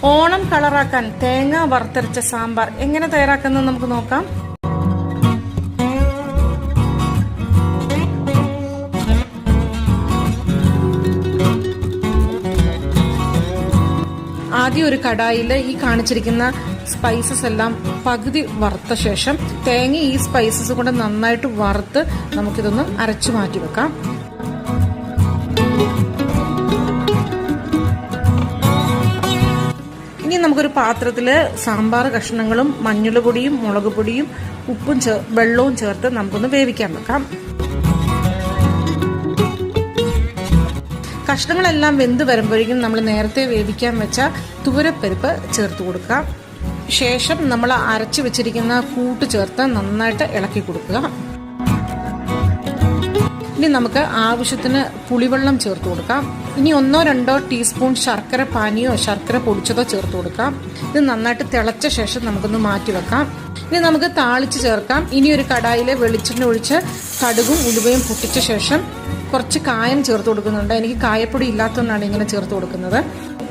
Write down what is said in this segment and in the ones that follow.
ഓണം കളറാക്കാൻ തേങ്ങ വറുത്തരച്ച സാമ്പാർ എങ്ങനെ തയ്യാറാക്കുന്നത് നമുക്ക് നോക്കാം. ആദ്യം ഒരു കടായിൽ ഈ കാണിച്ചിരിക്കുന്ന സ്പൈസസ് എല്ലാം പകുതി വറുത്ത ശേഷം തേങ്ങ ഈ സ്പൈസസ് കൊണ്ട് നന്നായിട്ട് വറുത്ത് നമുക്കിതൊന്ന് അരച്ചു മാറ്റി വെക്കാം. ഇനി നമുക്കൊരു പാത്രത്തില് സാമ്പാർ കഷ്ണങ്ങളും മഞ്ഞൾപ്പൊടിയും മുളക് പൊടിയും ഉപ്പും വെള്ളവും ചേർത്ത് നമുക്കൊന്ന് വേവിക്കാൻ വെക്കാം. കഷ്ണങ്ങളെല്ലാം വെന്ത് വരുമ്പോഴേക്കും നമ്മൾ നേരത്തെ വേവിക്കാൻ വെച്ച തുവരപ്പരിപ്പ് ചേർത്ത് കൊടുക്കാം. ശേഷം നമ്മൾ അരച്ചു വെച്ചിരിക്കുന്ന കൂട്ട് ചേർത്ത് നന്നായിട്ട് ഇളക്കി കൊടുക്കുക. ഇനി നമുക്ക് ആവശ്യത്തിന് പുളിവെള്ളം ചേർത്ത് കൊടുക്കാം. ഇനി 1-2 ടീസ്പൂൺ ശർക്കര പാനിയോ ശർക്കര പൊടിച്ചതോ ചേർത്ത് കൊടുക്കാം. ഇത് നന്നായിട്ട് തിളച്ച ശേഷം നമുക്കൊന്ന് മാറ്റി വെക്കാം. ഇനി നമുക്ക് താളിച്ച് ചേർക്കാം. ഇനി ഒരു കടായിൽ വെളിച്ചെണ്ണ ഒഴിച്ച് കടുകും ഉലുവയും പൊട്ടിച്ച ശേഷം കുറച്ച് കായം ചേർത്ത് കൊടുക്കുന്നുണ്ട്. എനിക്ക് കായപ്പൊടി ഇല്ലാത്തതുകൊണ്ടാണ് ഇങ്ങനെ ചേർത്ത് കൊടുക്കുന്നത്.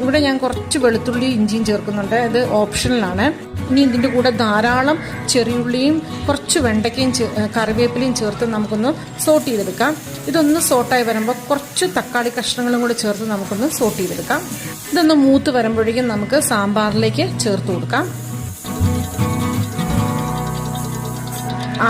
ഇവിടെ ഞാൻ കുറച്ച് വെളുത്തുള്ളി ഇഞ്ചിയും ചേർക്കുന്നുണ്ട്. ഇത് ഓപ്ഷണലാണ്. ഇനി ഇതിൻ്റെ കൂടെ ധാരാളം ചെറിയുള്ളിയും കുറച്ച് വെണ്ടയ്ക്കയും കറിവേപ്പിലയും ചേർത്ത് നമുക്കൊന്ന് സോട്ട് ചെയ്തെടുക്കാം. ഇതൊന്ന് സോട്ടായി വരുമ്പോൾ കുറച്ച് തക്കാളി കഷ്ണങ്ങളും കൂടെ ചേർത്ത് നമുക്കൊന്ന് സോട്ട് ചെയ്തെടുക്കാം. ഇതൊന്ന് മൂത്ത് വരുമ്പോഴേക്കും നമുക്ക് സാമ്പാറിലേക്ക് ചേർത്ത് കൊടുക്കാം.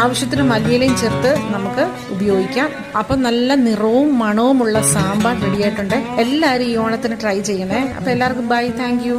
ആവശ്യത്തിന് മല്ലിയിലയും ചേർത്ത് നമുക്ക് ഉപയോഗിക്കാം. അപ്പം നല്ല നിറവും മണവുമുള്ള സാമ്പാർ റെഡിയായിട്ടുണ്ട്. എല്ലാവരും ഈ ഓണത്തിന് ട്രൈ ചെയ്യണേ. അപ്പം എല്ലാവർക്കും ബൈ, താങ്ക് യു.